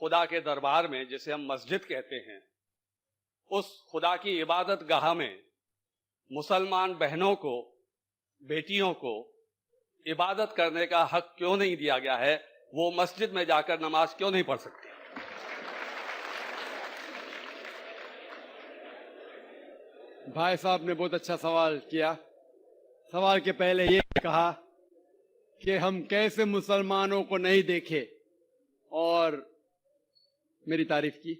خدا کے دربار میں جسے ہم مسجد کہتے ہیں، اس خدا کی عبادت گاہ میں مسلمان بہنوں کو، بیٹیوں کو عبادت کرنے کا حق کیوں نہیں دیا گیا ہے؟ وہ مسجد میں جا کر نماز کیوں نہیں پڑھ سکتی؟ بھائی صاحب نے بہت اچھا سوال کیا. سوال کے پہلے یہ کہا کہ ہم کیسے مسلمانوں کو نہیں دیکھے، اور میری تعریف کی.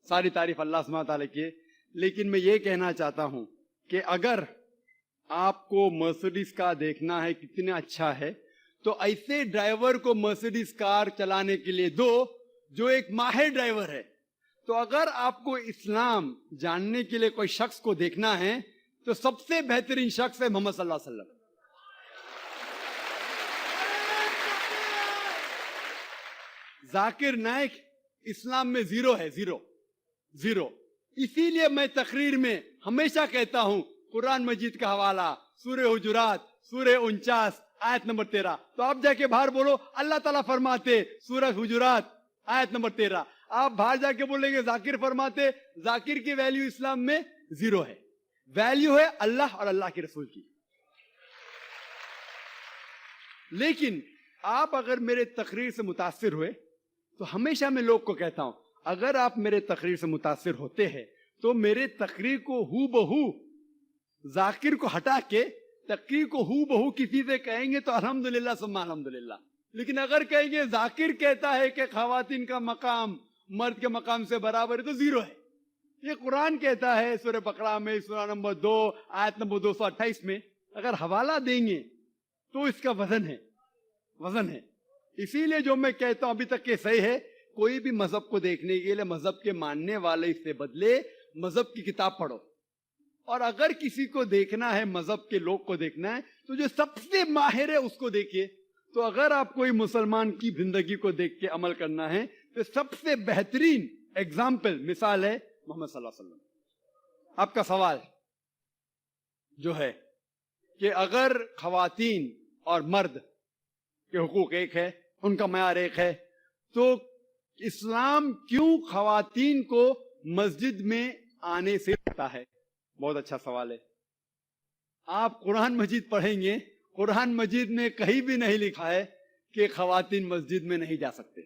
ساری تعریف اللہ سبحانہ تعالیٰ کی ہے، لیکن میں یہ کہنا چاہتا ہوں کہ اگر آپ کو مرسیڈیز کار دیکھنا ہے کتنا اچھا ہے، تو ایسے ڈرائیور کو مرسیڈیز کار چلانے کے لیے دو جو ایک ماہر ڈرائیور ہے. تو اگر آپ کو اسلام جاننے کے لیے کوئی شخص کو دیکھنا ہے تو سب سے بہترین شخص ہے محمد صلی اللہ علیہ وسلم. ذاکر نائک اسلام میں زیرو ہے، زیرو. اسی لیے میں تقریر میں ہمیشہ کہتا ہوں قرآن مجید کا حوالہ سورہ حجرات سورہ 49 آیت نمبر 13. تو آپ جا کے باہر بولو اللہ تعالیٰ فرماتے سورہ حجرات آیت نمبر 13. آپ باہر جا کے بولیں گے ذاکر فرماتے. ذاکر کی ویلیو اسلام میں زیرو ہے. ویلیو ہے اللہ اور اللہ کے رسول کی. لیکن آپ اگر میرے تقریر سے متاثر ہوئے تو ہمیشہ میں لوگ کو کہتا ہوں اگر آپ میرے تقریر سے متاثر ہوتے ہیں تو میرے تقریر کو ہو بہو ذاکر کو ہٹا کے تقریر کو ہو بہو کسی سے کہیں گے تو الحمدللہ ثم الحمدللہ. لیکن اگر کہیں گے ذاکر کہتا ہے کہ خواتین کا مقام مرد کے مقام سے برابر ہے تو زیرو ہے. یہ قرآن کہتا ہے سورہ بقرہ میں سورہ نمبر 2 آیت نمبر 228 میں. اگر حوالہ دیں گے تو اس کا وزن ہے. اسی لیے جو میں کہتا ہوں ابھی تک کہ صحیح ہے، کوئی بھی مذہب کو دیکھنے کے لیے مذہب کے ماننے والے اس سے بدلے مذہب کی کتاب پڑھو. اور اگر کسی کو دیکھنا ہے مذہب کے لوگ کو دیکھنا ہے تو جو سب سے ماہر ہے اس کو دیکھیے. تو اگر آپ کوئی مسلمان کی زندگی کو دیکھ کے عمل کرنا ہے تو سب سے بہترین ایگزامپل مثال ہے محمد صلی اللہ علیہ وسلم. آپ کا سوال جو ہے کہ اگر خواتین اور مرد کے حقوق ایک ہے، ان کا معیار ایک ہے، تو اسلام کیوں خواتین کو مسجد میں آنے سے روکتا ہے؟ بہت اچھا سوال ہے. آپ قرآن مجید پڑھیں گے، قرآن مجید میں کہیں بھی نہیں لکھا ہے کہ خواتین مسجد میں نہیں جا سکتے.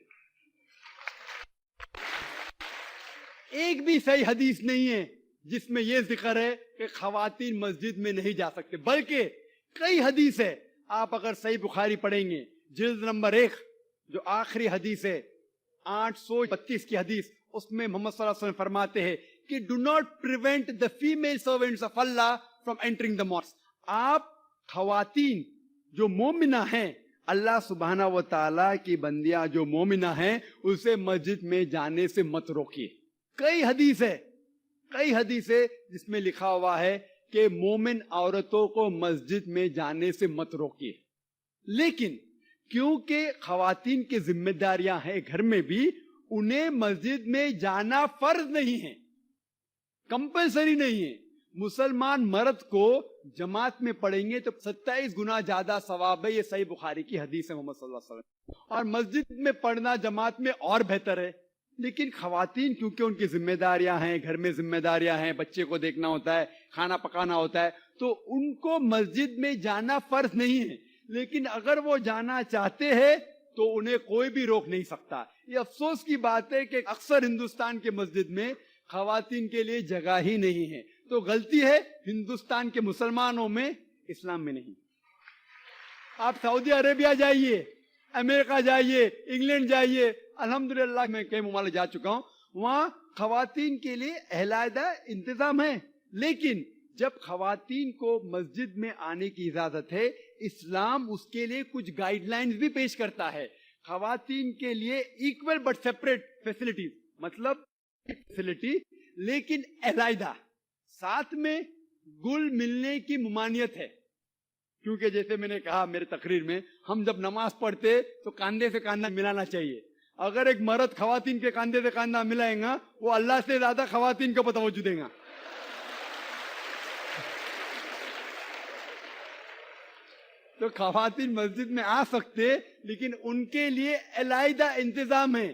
ایک بھی صحیح حدیث نہیں ہے جس میں یہ ذکر ہے کہ خواتین مسجد میں نہیں جا سکتے، بلکہ کئی حدیث ہے. آپ اگر صحیح بخاری پڑھیں گے جلد نمبر 1 جو آخری حدیث ہے 832 کی حدیث، اس میں محمد صلی اللہ علیہ وسلم فرماتے ہیں کہ do not prevent the female servants of Allah from entering the mosque. آپ خواتین جو مومنہ ہیں، اللہ سبحانہ و تعالیٰ کی بندیاں جو مومنہ ہیں، اسے مسجد میں جانے سے مت روکیے. کئی حدیث ہے جس میں لکھا ہوا ہے کہ مومن عورتوں کو مسجد میں جانے سے مت روکیے. لیکن کیونکہ خواتین کی ذمہ داریاں ہیں گھر میں بھی، انہیں مسجد میں جانا فرض نہیں ہے، کمپلسری نہیں ہے. مسلمان مرد کو جماعت میں پڑھیں گے تو 27 گنا زیادہ ثواب ہے. یہ صحیح بخاری کی حدیث ہے محمد صلی اللہ علیہ وسلم. اور مسجد میں پڑھنا جماعت میں اور بہتر ہے. لیکن خواتین کیونکہ ان کی ذمہ داریاں ہیں، گھر میں ذمہ داریاں ہیں، بچے کو دیکھنا ہوتا ہے، کھانا پکانا ہوتا ہے، تو ان کو مسجد میں جانا فرض نہیں ہے. لیکن اگر وہ جانا چاہتے ہیں تو انہیں کوئی بھی روک نہیں سکتا. یہ افسوس کی بات ہے کہ اکثر ہندوستان کے مسجد میں خواتین کے لیے جگہ ہی نہیں ہے. تو غلطی ہے ہندوستان کے مسلمانوں میں، اسلام میں نہیں. آپ سعودی عربیہ جائیے، امریکہ جائیے، انگلینڈ جائیے، الحمدللہ میں کئی ممالک جا چکا ہوں، وہاں خواتین کے لیے علیحدہ انتظام ہے. لیکن جب خواتین کو مسجد میں آنے کی اجازت ہے، اسلام اس کے لیے کچھ گائیڈ لائنز بھی پیش کرتا ہے. خواتین کے لیے ایکول بٹ سیپریٹ فیسلٹیز، مطلب فیسلٹی لیکن علیحدہ، ساتھ میں گل ملنے کی ممانعت ہے. کیونکہ جیسے میں نے کہا میرے تقریر میں، ہم جب نماز پڑھتے تو کاندھے سے کاندھا ملانا چاہیے. اگر ایک مرد خواتین کے کاندھے سے کاندھا ملائے گا، وہ اللہ سے زیادہ خواتین کو توجہ دے گا. تو خواتین مسجد میں آ سکتے، لیکن ان کے لیے علیحدہ انتظام ہے.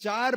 4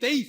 23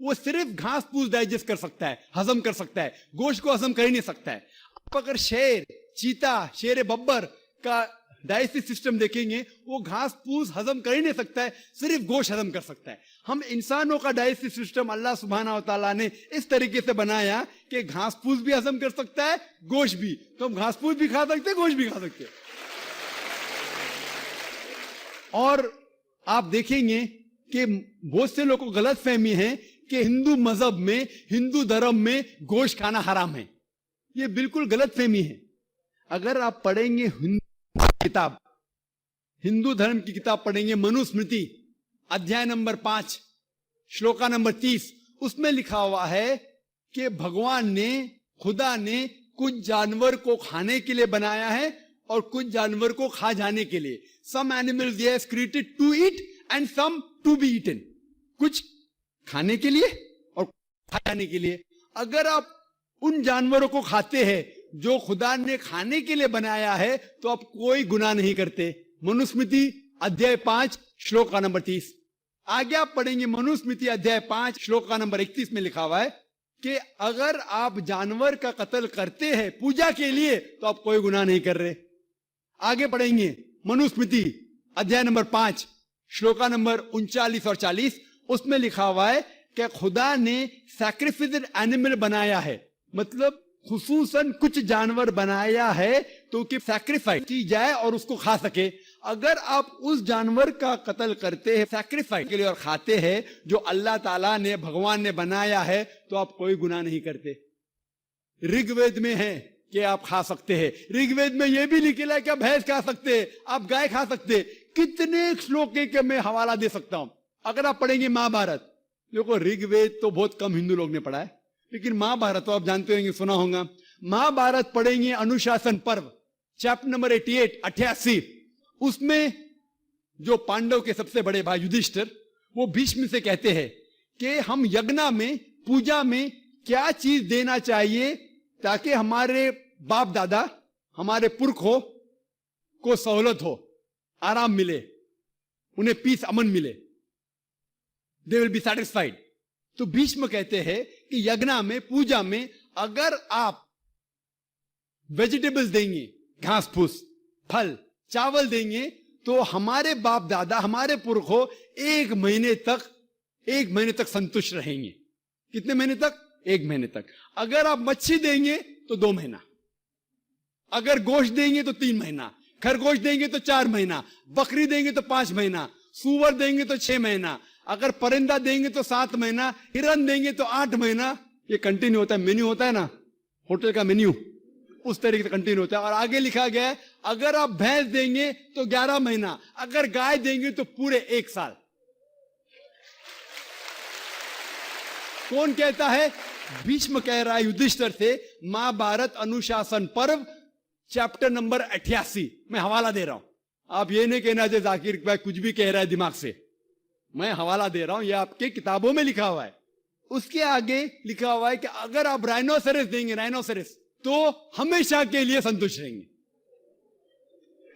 وہ صرف گھاس پھوس ڈائجسٹ کر سکتا ہے, ہضم کر سکتا ہے, گوشت کو ہضم کر ہی نہیں سکتا ہے. آپ اگر شیر, چیتا, شیر ببر کا ڈائجسٹو سسٹم دیکھیں گے, وہ گھاس پھوس ہضم کر ہی نہیں سکتا ہے, صرف گوشت ہضم کر سکتا ہے. ہم انسانوں کا ڈائجسٹو سسٹم اللہ سبحانہ و تعالیٰ نے اس طریقے سے بنایا کہ گھاس پھوس بھی ہضم کر سکتا ہے, گوشت بھی. تو ہم گھاس پھوس بھی کھا سکتے ہیں, گوشت بھی کھا سکتے ہیں. اور آپ دیکھیں گے کہ بہت سے لوگوں کو غلط فہمی ہے کہ ہندو مذہب میں, ہندو دھرم میں گوشت کھانا حرام ہے. یہ بالکل غلط فہمی ہے. اگر آپ پڑھیں گے کتاب, ہندو دھرم کی کتاب پڑھیں گے, منو اسمرتی ادھیائے نمبر 5 شلوکا نمبر 30, اس میں لکھا ہوا ہے کہ بھگوان نے, خدا نے کچھ جانور کو کھانے کے لیے بنایا ہے اور کچھ جانور کو کھا جانے کے لیے. Some animals he has created to eat and some to be eaten. کچھ کھانے کے لیے اور کھا جانے کے لیے. اگر آپ ان جانوروں کو کھاتے ہیں جو خدا نے کھانے کے لیے بنایا ہے تو آپ کوئی گناہ نہیں کرتے. منوسمرتی ادھیائے 5 شلوکا نمبر 30. آگے آپ پڑھیں گے منوسمرتی ادھیائے 5 شلوکا نمبر 31 میں لکھا ہوا ہے کہ اگر آپ جانور کا قتل کرتے ہیں پوجا کے لیے تو آپ کوئی گناہ نہیں کر رہے. آگے پڑھیں گے منوسمرتی ادھیائے نمبر 5 شلوکا نمبر 39 اور 40, اس میں لکھا ہوا ہے کہ خدا نے سیکریفائسڈ اینیمل بنایا ہے, مطلب خصوصاً کچھ جانور بنایا ہے تو کہ سیکریفائس کی جائے اور اس کو کھا سکے. اگر آپ اس جانور کا قتل کرتے ہیں سیکریفائس کے لیے اور کھاتے ہیں جو اللہ تعالیٰ نے, بھگوان نے بنایا ہے, تو آپ کوئی گناہ نہیں کرتے. رگ وید میں ہے کہ آپ کھا سکتے ہیں. رگ وید میں یہ بھی لکھا ہے کہ آپ بھینس کھا سکتے ہیں, آپ گائے کھا سکتے ہیں. کتنے شلوک کے میں حوالہ دے سکتا ہوں. اگر آپ پڑھیں گے مہا بھارت, دیکھو رگ وید تو بہت کم ہندو لوگ نے پڑھا ہے, لیکن مہا بھارت تو آپ جانتے ہوں گے, سنا ہوگا. مہا بھارت پڑھیں گے انوشاسن پرو چیپٹر نمبر 88, اس میں جو پانڈو کے سب سے بڑے بھائی یدھشٹر, وہ بھیشم سے کہتے ہیں کہ ہم یگنا میں, پوجا میں کیا چیز دینا چاہیے تاکہ ہمارے باپ دادا, ہمارے پرکھوں کو سہولت ہو, آرام ملے, انہیں پیس, امن ملے, they will be satisfied. تو بھیشم کہتے ہیں کہ یگنا میں, پوجا میں اگر آپ ویجیٹیبلز دیں گے, گھاس پھوس, پھل, چاول دیں گے, تو ہمارے باپ دادا, ہمارے پرکھوں ایک مہینے تک سنتشٹ رہیں گے. کتنے مہینے تک؟ 1 مہینے تک. اگر آپ مچھی دیں گے تو 2 مہینہ, اگر گوشت دیں گے تو 3 مہینہ, خرگوش دیں گے تو 4 مہینہ, بکری دیں گے تو 5 مہینہ, سور دیں گے تو 6 مہینہ, اگر پرندہ دیں گے تو 7 مہینہ, ہرن دیں گے تو 8 مہینہ. یہ کنٹینیو ہوتا ہے, مینیو ہوتا ہے نا ہوٹل کا مینیو, اس طریقے سے کنٹینیو ہوتا ہے. اور آگے لکھا گیا ہے اگر آپ بھینس دیں گے تو 11 مہینہ, اگر گائے دیں گے تو پورے 1 سال. کون کہتا ہے؟ بھیشم کہہ رہا ہے یدھشٹر سے. مہا بھارت انوشاسن پرو چیپٹر نمبر 88, میں حوالہ دے رہا ہوں. آپ یہ نہیں کہنا کہ ذاکر بھائی کچھ بھی کہہ رہا ہے دماغ سے, میں حوالہ دے رہا ہوں, یہ آپ کے کتابوں میں لکھا ہوا ہے. اس کے آگے لکھا ہوا ہے کہ اگر آپ رائنوسرس دیں گے, رائنوسرس, تو ہمیشہ کے لیے سنتوش رہیں گے.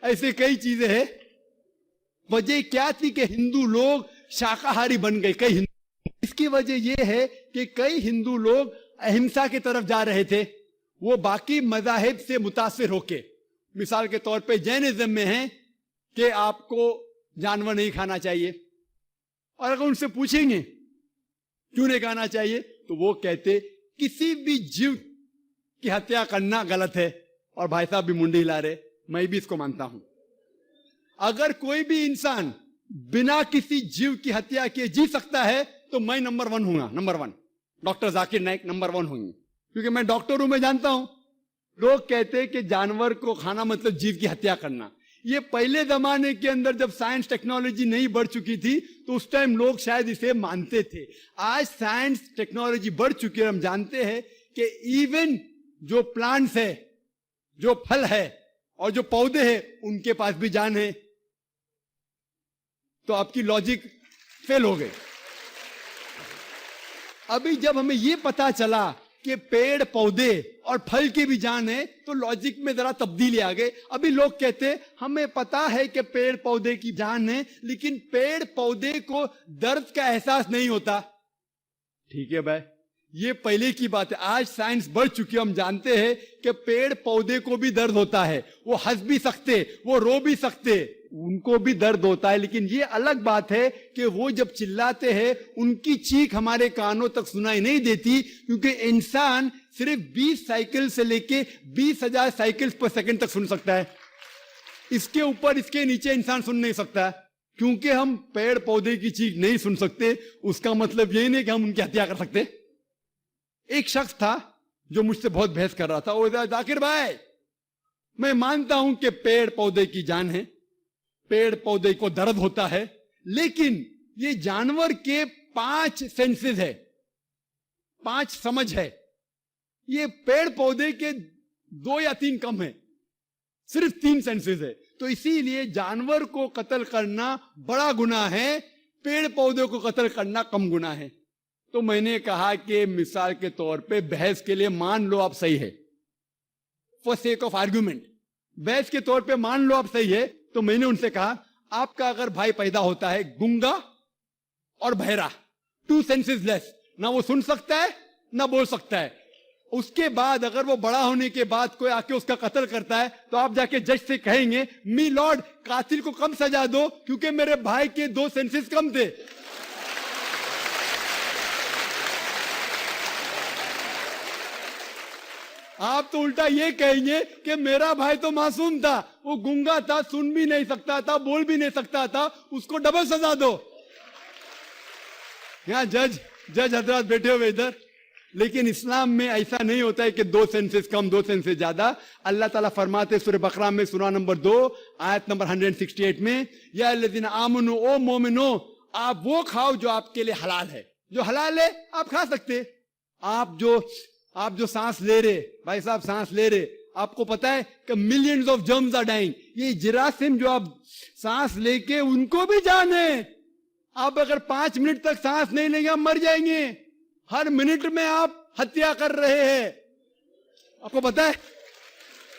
ایسے کئی چیزیں ہیں. وجہ کیا تھی کہ ہندو لوگ شاکاہاری بن گئے, کئی ہندو. اس کی وجہ یہ ہے کہ کئی ہندو لوگ اہمسا کی طرف جا رہے تھے, وہ باقی مذاہب سے متاثر ہو کے. مثال کے طور پہ جینزم میں ہے کہ آپ کو جانور نہیں کھانا چاہیے, اور اگر ان سے پوچھیں گے کیوں نہیں کھانا چاہیے تو وہ کہتے کسی بھی جیو کی ہتیا کرنا غلط ہے. اور بھائی صاحب بھی منڈی ہلا رہے, میں بھی اس کو مانتا ہوں. اگر کوئی بھی انسان بنا کسی جیو کی ہتیا کیے جی سکتا ہے تو میں نمبر 1 ہوں گا, number 1. Doctor Zakir Naik number 1 ہوں گے, کیونکہ میں ڈاکٹر ہوں, میں جانتا ہوں. لوگ کہتے کہ جانور کو کھانا مطلب جیو کی ہتیا کرنا. یہ پہلے زمانے کے اندر جب سائنس ٹیکنالوجی نہیں بڑھ چکی تھی تو اس ٹائم لوگ شاید اسے مانتے تھے. آج سائنس ٹیکنالوجی بڑھ چکی ہے, ہم جانتے ہیں کہ ایون جو پلانٹس ہے, جو پھل ہے اور جو پودے ہیں, ان کے پاس بھی جان ہے. تو آپ کی لاجک فیل ہو گئے. ابھی جب ہمیں یہ پتا چلا کہ پیڑ پودے اور پھل کی بھی جان ہے تو لاجک میں ذرا تبدیلی آ گئی. ابھی لوگ کہتے ہمیں پتا ہے کہ پیڑ پودے کی جان ہے, لیکن پیڑ پودے کو درد کا احساس نہیں ہوتا. ٹھیک ہے بھائی, یہ پہلے کی بات ہے. آج سائنس بڑھ چکی ہے, ہم جانتے ہیں کہ پیڑ پودے کو بھی درد ہوتا ہے, وہ ہنس بھی سکتے, وہ رو بھی سکتے, ان کو بھی درد ہوتا ہے. لیکن یہ الگ بات ہے کہ وہ جب چلاتے ہیں ان کی چیخ ہمارے کانوں تک سنائی نہیں دیتی, کیونکہ انسان صرف 20 سائیکل سے لے کے 20,000 سائیکل پر سیکنڈ تک سن سکتا ہے. اس کے اوپر اس کے نیچے انسان سن نہیں سکتا. کیونکہ ہم پیڑ پودے کی چیخ نہیں سن سکتے, اس کا مطلب یہ نہیں کہ ہم ان کی ہتیا کر سکتے. ایک شخص تھا جو مجھ سے بہت بحث کر رہا تھا, وہ ذاکر بھائی میں مانتا ہوں کہ پیڑ پودے کی جان ہے, پیڑ پودے کو درد ہوتا ہے, لیکن یہ جانور کے 5 سینسز ہے, 5 سمجھ ہے, یہ پیڑ پودے کے 2 یا 3 کم ہے, صرف 3 سینسز ہے. تو اسی لیے جانور کو قتل کرنا بڑا گناہ ہے, پیڑ پودے کو قتل کرنا کم گناہ ہے. تو میں نے کہا کہ مثال کے طور پہ بحث کے لیے مان لو آپ صحیح ہے, فار سیک آف آرگومنٹ, بحث کے طور پہ مان لو آپ صحیح ہے. تو میں نے ان سے کہا آپ کا اگر بھائی پیدا ہوتا ہے گنگا اور بہرا, 2 سینسز لیس, نہ وہ سن سکتا ہے نہ بول سکتا ہے, اس کے بعد اگر وہ بڑا ہونے کے بعد کوئی آ کے اس کا قتل کرتا ہے تو آپ جا کے جج سے کہیں گے می لارڈ قاتل کو کم سزا دو کیونکہ میرے بھائی کے 2 سینسز کم تھے. آپ تو الٹا یہ کہیں گے کہ میرا بھائی تو معصوم تھا, وہ گنگا تھا, سن بھی نہیں سکتا تھا, بول بھی نہیں سکتا تھا, اس کو ڈبل سزا دو. یہاں جج حضرات بیٹھے ہوئے ادھر, لیکن اسلام میں ایسا نہیں ہوتا ہے کہ 2 سینسز کم 2 سینسز زیادہ. اللہ تعالیٰ فرماتے سورہ بقرہ میں سورہ نمبر 2 آیت نمبر 168 میں, یا الذین آمنو, او مومنو, آپ وہ کھاؤ جو آپ کے لیے حلال ہے, جو حلال ہے آپ کھا سکتے. آپ جو سانس لے رہے بھائی صاحب, سانس لے رہے, آپ کو پتا ہے کہ millions of germs are dying. یہ جراثیم جو آپ سانس لے کے ان کو بھی جان ہے. آپ اگر 5 منٹ تک سانس نہیں لیں گے آپ مر جائیں گے. ہر منٹ میں آپ ہتیا کر رہے ہیں, آپ کو پتا ہے.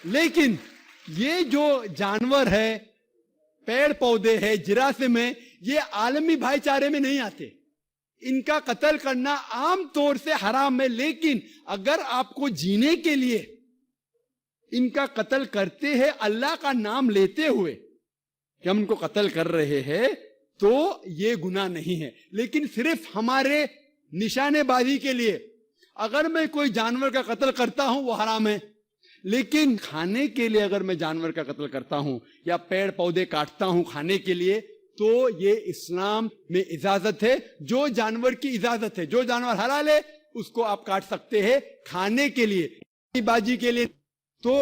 لیکن یہ جو جانور ہے, پیڑ پودے ہے, جراثیم ہے, یہ عالمی بھائی چارے میں نہیں آتے. ان کا قتل کرنا عام طور سے حرام ہے. لیکن اگر آپ کو جینے کے لیے ان کا قتل کرتے ہیں اللہ کا نام لیتے ہوئے کہ ہم ان کو قتل کر رہے ہیں, تو یہ گناہ نہیں ہے. لیکن صرف ہمارے نشانے بازی کے لیے اگر میں کوئی جانور کا قتل کرتا ہوں وہ حرام ہے. لیکن کھانے کے لیے اگر میں جانور کا قتل کرتا ہوں یا پیڑ پودے کاٹتا ہوں کھانے کے لیے, تو یہ اسلام میں اجازت ہے. جو جانور کی اجازت ہے, جو جانور حلال ہے اس کو آپ کاٹ سکتے ہیں کھانے کے لیے, بازی کے لیے. تو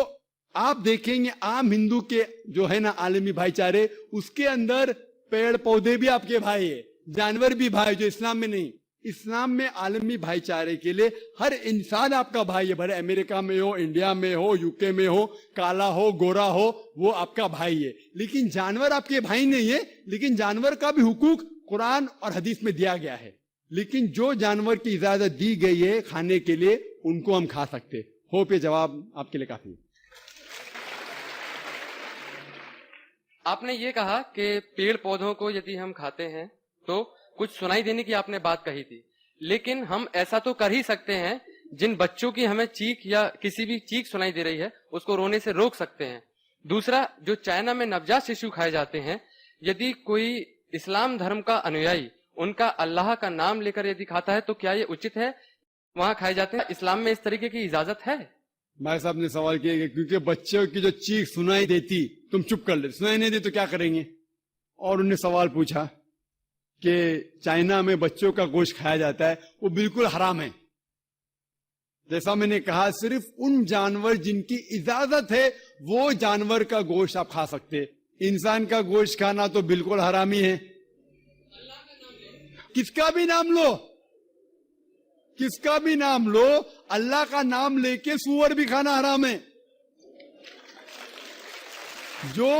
آپ دیکھیں گے عام ہندو کے جو ہے نا عالمی بھائی چارے, اس کے اندر پیڑ پودے بھی آپ کے بھائی ہے, جانور بھی بھائی, جو اسلام میں نہیں. اسلام میں عالمی بھائی چارے کے لیے ہر انسان آپ کا بھائی ہے, بھلے امریکہ میں ہو, انڈیا میں ہو, UK میں ہو, کالا ہو, گورا ہو, وہ آپ کا بھائی ہے. لیکن جانور آپ کے بھائی نہیں ہے. لیکن جانور کا بھی حقوق قرآن اور حدیث میں دیا گیا ہے. لیکن جو جانور کی اجازت دی گئی ہے کھانے کے لیے ان کو ہم کھا سکتے. ہو پہ جواب آپ کے لیے کافی. آپ نے یہ کہا کہ پیڑ پودوں کو یدی ہم کھاتے ہیں تو کچھ سنائی دینے کی آپ نے بات کہی تھی, لیکن ہم ایسا تو کر ہی سکتے ہیں جن بچوں کی ہمیں چیخ یا کسی بھی چیخ سنائی دے رہی ہے اس کو رونے سے روک سکتے ہیں. دوسرا, جو چائنا میں نوجات ششو کھائے جاتے ہیں, یدی کوئی اسلام دھرم کا انویائی ان کا اللہ کا نام لے کر یدی کھاتا ہے تو کیا یہ اچت ہے وہاں کھائے جاتے ہیں؟ اسلام میں اس طریقے کی اجازت ہے؟ بھائی صاحب نے سوال کیا کہ کیونکہ بچوں کی جو چیخ سنائی دیتی تم چپ کر لے, سنائی نہیں دی تو کیا کریں گے. اور انہوں نے سوال پوچھا کہ چائنا میں بچوں کا گوشت کھایا جاتا ہے, وہ بالکل حرام ہے. جیسا میں نے کہا صرف ان جانور جن کی اجازت ہے وہ جانور کا گوشت آپ کھا سکتے. انسان کا گوشت کھانا تو بالکل حرامی ہے. کس کا بھی نام لو, کس کا بھی نام لو, اللہ کا نام لے کے سور بھی کھانا حرام ہے. جو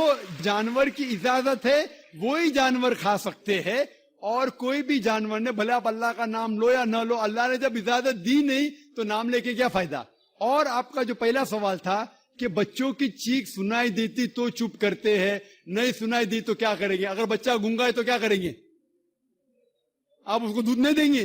جانور کی اجازت ہے وہی جانور کھا سکتے ہیں. اور کوئی بھی جانور نے, بھلے آپ اللہ کا نام لو یا نہ لو, اللہ نے جب اجازت دی نہیں تو نام لے کے کیا فائدہ. اور آپ کا جو پہلا سوال تھا کہ بچوں کی چیخ سنائی دیتی تو چپ کرتے ہیں, نہیں سنائی دی تو کیا کریں گے. اگر بچہ گونگا ہے تو کیا کریں گے, آپ اس کو دودھ نہیں دیں گے.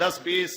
10-20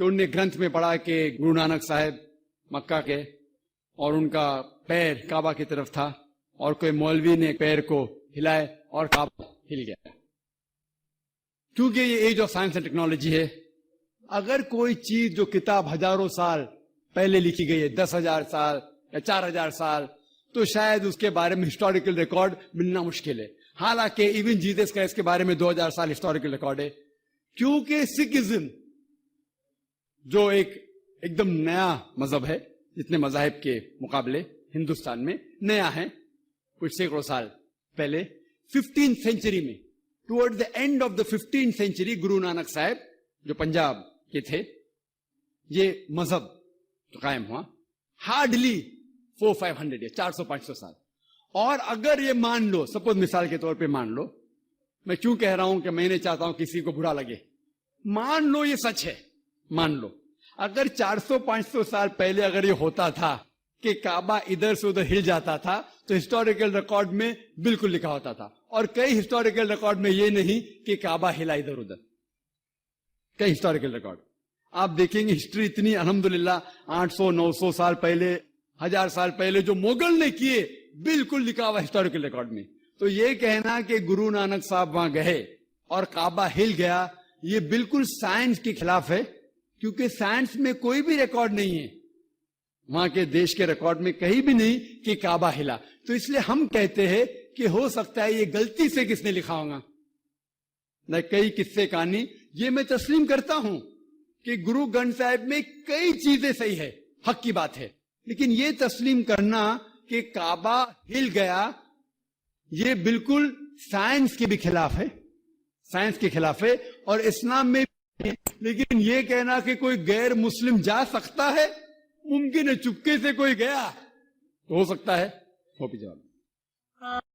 کہ انہوں نے گرنتھ میں پڑھا کہ گرو نانک صاحب مکہ کے اور ان کا پیر کعبہ کی طرف تھا اور کوئی مولوی نے پیر کو ہلائے اور کعبہ ہل گیا. کیونکہ یہ age of science and technology ہے. اگر کوئی چیز جو کتاب ہزاروں سال پہلے لکھی گئی ہے 10,000 سال یا 4,000 سال تو شاید اس کے بارے میں ہسٹوریکل ریکارڈ ملنا مشکل ہے. حالانکہ ایون جیزس کا اس کے بارے میں 2,000 سال ہسٹوریکل ریکارڈ ہے. کیونکہ سکھزم جو ایک دم نیا مذہب ہے جتنے مذاہب کے مقابلے ہندوستان میں نیا ہے کچھ سینکڑوں سال پہلے 15th سینچری میں toward the end of the 15th century Guru Nanak Sahib جو پنجاب کے تھے یہ مذہب تو قائم ہوا ہارڈلی 400-500 یا 400-500 سال. اور اگر یہ مان لو سپوز مثال کے طور پہ مان لو میں کیوں کہہ رہا ہوں کہ میں نہیں چاہتا ہوں کسی کو برا لگے مان لو یہ سچ ہے مان لو اگر 400-500 سال پہلے اگر یہ ہوتا تھا کہ کعبہ ادھر سے ادھر ہل جاتا تھا تو ہسٹوریکل ریکارڈ میں بالکل لکھا ہوتا تھا. اور کئی ہسٹوریکل ریکارڈ میں یہ نہیں کہ کعبہ ہلا ادھر ادھر. کئی ہسٹوریکل ریکارڈ آپ دیکھیں گے ہسٹری اتنی الحمدللہ 800-900 سال پہلے 1000 سال پہلے جو مغل نے کیے بالکل لکھا ہوا ہسٹوریکل ریکارڈ میں. تو یہ کہنا کہ گرو نانک صاحب وہاں گئے اور کعبہ ہل گیا یہ بالکل سائنس کے خلاف ہے کیونکہ سائنس میں کوئی بھی ریکارڈ نہیں ہے وہاں کے دیش کے ریکارڈ میں کہیں بھی نہیں کہ کعبہ ہلا. تو اس لیے ہم کہتے ہیں کہ ہو سکتا ہے یہ غلطی سے کس نے لکھا ہوگا. کئی قصے کہانی یہ میں تسلیم کرتا ہوں کہ گرو گرنتھ صاحب میں کئی چیزیں صحیح ہے حق کی بات ہے لیکن یہ تسلیم کرنا کہ کعبہ ہل گیا یہ بالکل سائنس کے بھی خلاف ہے سائنس کے خلاف ہے اور اسلام میں بھی. لیکن یہ کہنا کہ کوئی غیر مسلم جا سکتا ہے ممکن ہے چپکے سے کوئی گیا تو ہو سکتا ہے. ہو بھی جواب